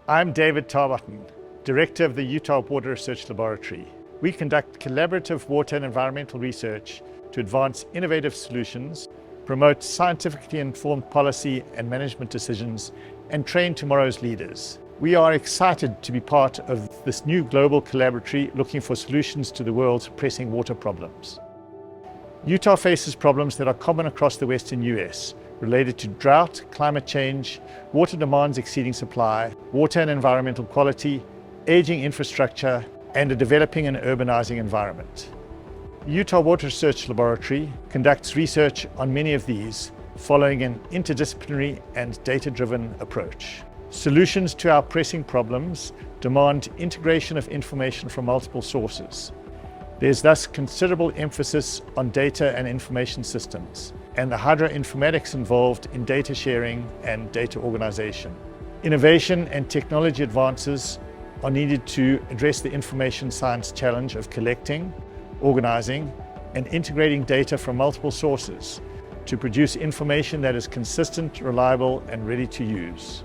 I'm David Tarbotten, Director of the Utah Water Research Laboratory. We conduct collaborative water and environmental research to advance innovative solutions, promote scientifically informed policy and management decisions, and train tomorrow's leaders. We are excited to be part of this new global collaboratory looking for solutions to the world's pressing water problems. Utah faces problems that are common across the western US, related to drought, climate change, water demands exceeding supply, water and environmental quality, aging infrastructure, and a developing and urbanizing environment. The Utah Water Research Laboratory conducts research on many of these, following an interdisciplinary and data-driven approach. Solutions to our pressing problems demand integration of information from multiple sources. There's thus considerable emphasis on data and information systems, and the hydroinformatics involved in data sharing and data organization. Innovation and technology advances are needed to address the information science challenge of collecting, organizing, and integrating data from multiple sources to produce information that is consistent, reliable, and ready to use.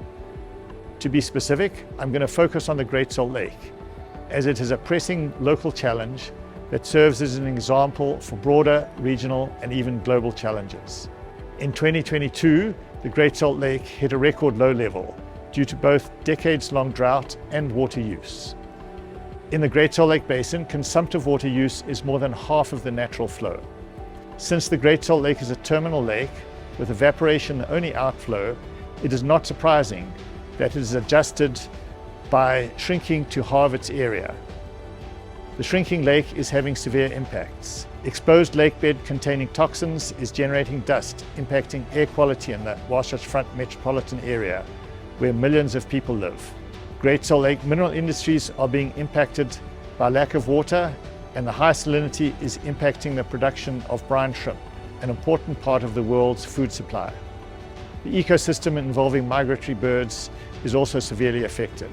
To be specific, I'm going to focus on the Great Salt Lake, as it is a pressing local challenge that serves as an example for broader, regional, and even global challenges. In 2022, the Great Salt Lake hit a record low level due to both decades-long drought and water use. In the Great Salt Lake Basin, consumptive water use is more than half of the natural flow. Since the Great Salt Lake is a terminal lake with evaporation the only outflow, it is not surprising that it is adjusted by shrinking to halve its area. The shrinking lake is having severe impacts. Exposed lakebed containing toxins is generating dust, impacting air quality in the Wasatch Front metropolitan area, where millions of people live. Great Salt Lake mineral industries are being impacted by lack of water, and the high salinity is impacting the production of brine shrimp, an important part of the world's food supply. The ecosystem involving migratory birds is also severely affected.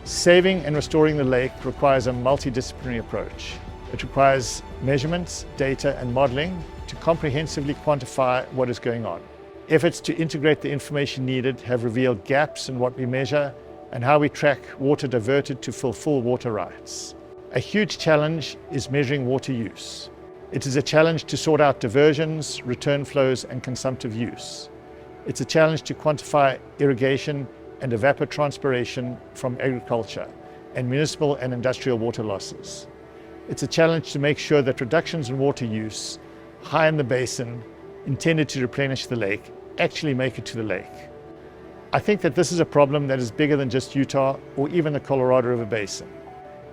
Saving and restoring the lake requires a multidisciplinary approach. It requires measurements, data, and modeling to comprehensively quantify what is going on. Efforts to integrate the information needed have revealed gaps in what we measure and how we track water diverted to fulfill water rights. A huge challenge is measuring water use. It is a challenge to sort out diversions, return flows, and consumptive use. It's a challenge to quantify irrigation and evapotranspiration from agriculture, and municipal and industrial water losses. It's a challenge to make sure that reductions in water use high in the basin intended to replenish the lake actually make it to the lake. I think that this is a problem that is bigger than just Utah or even the Colorado River Basin,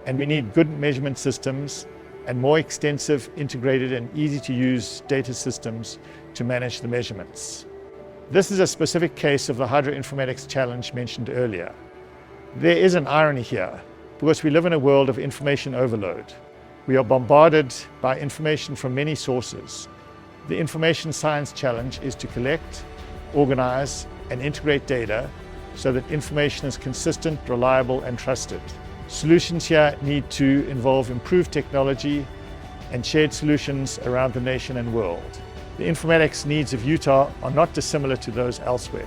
and we need good measurement systems and more extensive, integrated, and easy-to-use data systems to manage the measurements. This is a specific case of the hydroinformatics challenge mentioned earlier. There is an irony here, because we live in a world of information overload. We are bombarded by information from many sources. The information science challenge is to collect, organize, and integrate data so that information is consistent, reliable, and trusted. Solutions here need to involve improved technology and shared solutions around the nation and world. The informatics needs of Utah are not dissimilar to those elsewhere.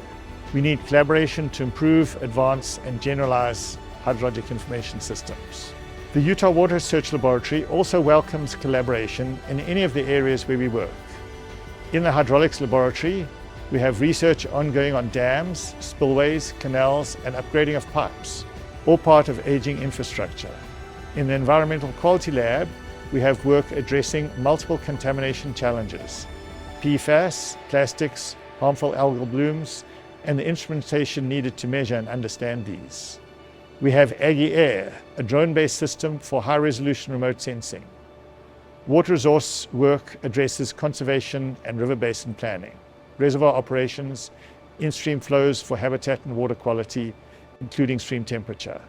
We need collaboration to improve, advance, and generalize hydrologic information systems. The Utah Water Research Laboratory also welcomes collaboration in any of the areas where we work. In the hydraulics laboratory, we have research ongoing on dams, spillways, canals, and upgrading of pipes, all part of aging infrastructure. In the environmental quality lab, we have work addressing multiple contamination challenges: PFAS, plastics, harmful algal blooms, and the instrumentation needed to measure and understand these. We have AGGI-Air, a drone-based system for high-resolution remote sensing. Water resource work addresses conservation and river basin planning, reservoir operations, in-stream flows for habitat and water quality, including stream temperature.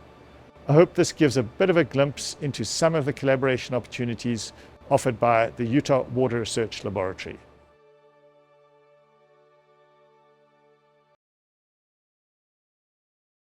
I hope this gives a bit of a glimpse into some of the collaboration opportunities offered by the Utah Water Research Laboratory.